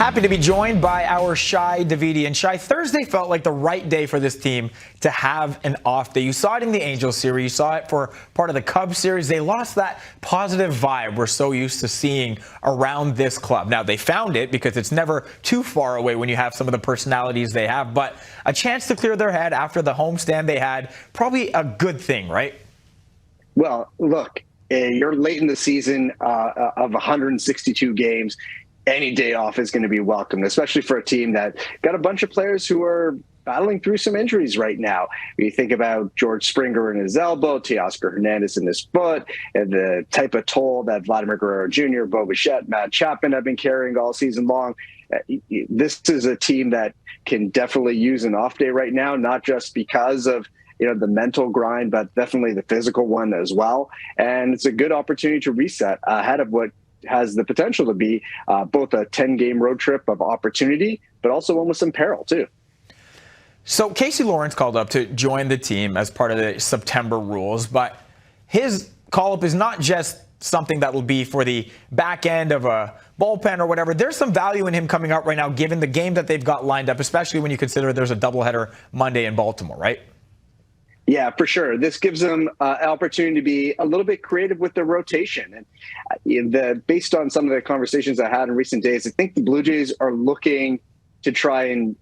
Happy to be joined by our Shai Davidi. And Shai, Thursday felt like the right day for this team to have an off day. You saw it in the Angels series. You saw it for part of the Cubs series. They lost that positive vibe we're so used to seeing around this club. Now, they found it because it's never too far away when you have some of the personalities they have. But a chance to clear their head after the homestand they had, probably a good thing, right? Well, look, you're late in the season of 162 games. Any day off is going to be welcome, especially for a team that got a bunch of players who are battling through some injuries right now. You think about George Springer in his elbow, Teoscar Hernandez in his foot, and the type of toll that Vladimir Guerrero Jr., Bo Bichette, Matt Chapman have been carrying all season long. This is a team that can definitely use an off day right now, not just because of the mental grind, but definitely the physical one as well. And it's a good opportunity to reset ahead of what has the potential to be both a 10-game road trip of opportunity, but also one with some peril, too. So Casey Lawrence called up to join the team as part of the September rules, but his call-up is not just something that will be for the back end of a bullpen or whatever. There's some value in him coming out right now, given the game that they've got lined up, especially when you consider there's a doubleheader Monday in Baltimore, right? Yeah, for sure. This gives them an opportunity to be a little bit creative with their rotation. And based on some of the conversations I had in recent days, I think the Blue Jays are looking to try and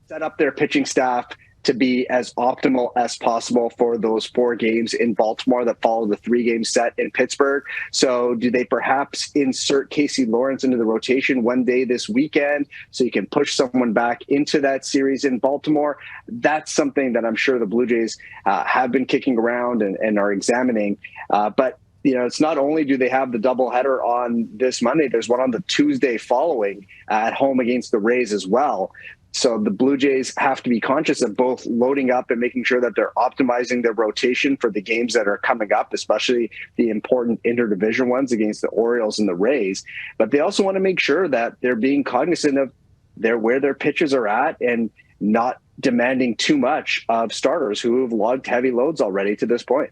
set up their pitching staff to be as optimal as possible for those 4 games in Baltimore that follow the 3-game set in Pittsburgh. So do they perhaps insert Casey Lawrence into the rotation one day this weekend so you can push someone back into that series in Baltimore? That's something that I'm sure the Blue Jays have been kicking around and are examining. But it's not only do they have the doubleheader on this Monday, there's one on the Tuesday following at home against the Rays as well. So the Blue Jays have to be conscious of both loading up and making sure that they're optimizing their rotation for the games that are coming up, especially the important interdivision ones against the Orioles and the Rays. But they also want to make sure that they're being cognizant of where their pitches are at and not demanding too much of starters who have logged heavy loads already to this point.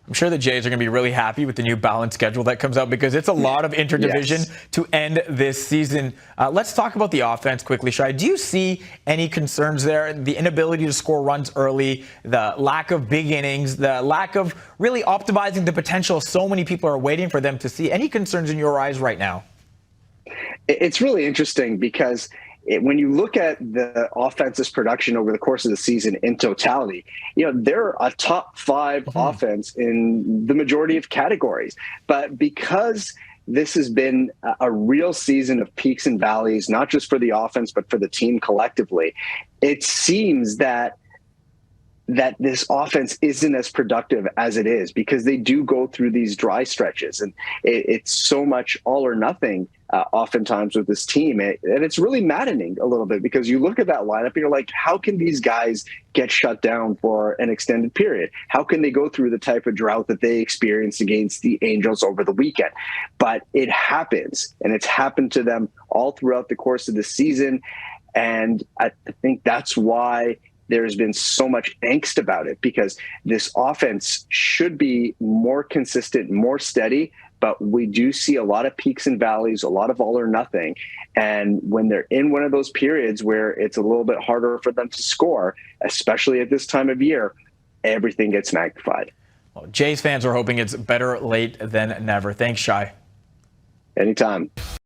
I'm sure the Jays are going to be really happy with the new balanced schedule that comes out because it's a lot of interdivision to end this season. Let's talk about the offense quickly, Shai. Do you see any concerns there? The inability to score runs early, the lack of big innings, the lack of really optimizing the potential so many people are waiting for them to see. Any concerns in your eyes right now? It's really interesting because when you look at the offense's production over the course of the season in totality, they're a top 5 offense in the majority of categories. But because this has been a real season of peaks and valleys, not just for the offense, but for the team collectively, it seems that this offense isn't as productive as it is because they do go through these dry stretches. And it's so much all or nothing oftentimes with this team. And it's really maddening a little bit because you look at that lineup and you're like, how can these guys get shut down for an extended period? How can they go through the type of drought that they experienced against the Angels over the weekend? But it happens, and it's happened to them all throughout the course of the season. And I think that's why there's been so much angst about it, because this offense should be more consistent, more steady, but we do see a lot of peaks and valleys, a lot of all or nothing. And when they're in one of those periods where it's a little bit harder for them to score, especially at this time of year, everything gets magnified. Well, Jays fans are hoping it's better late than never. Thanks, Shai. Anytime.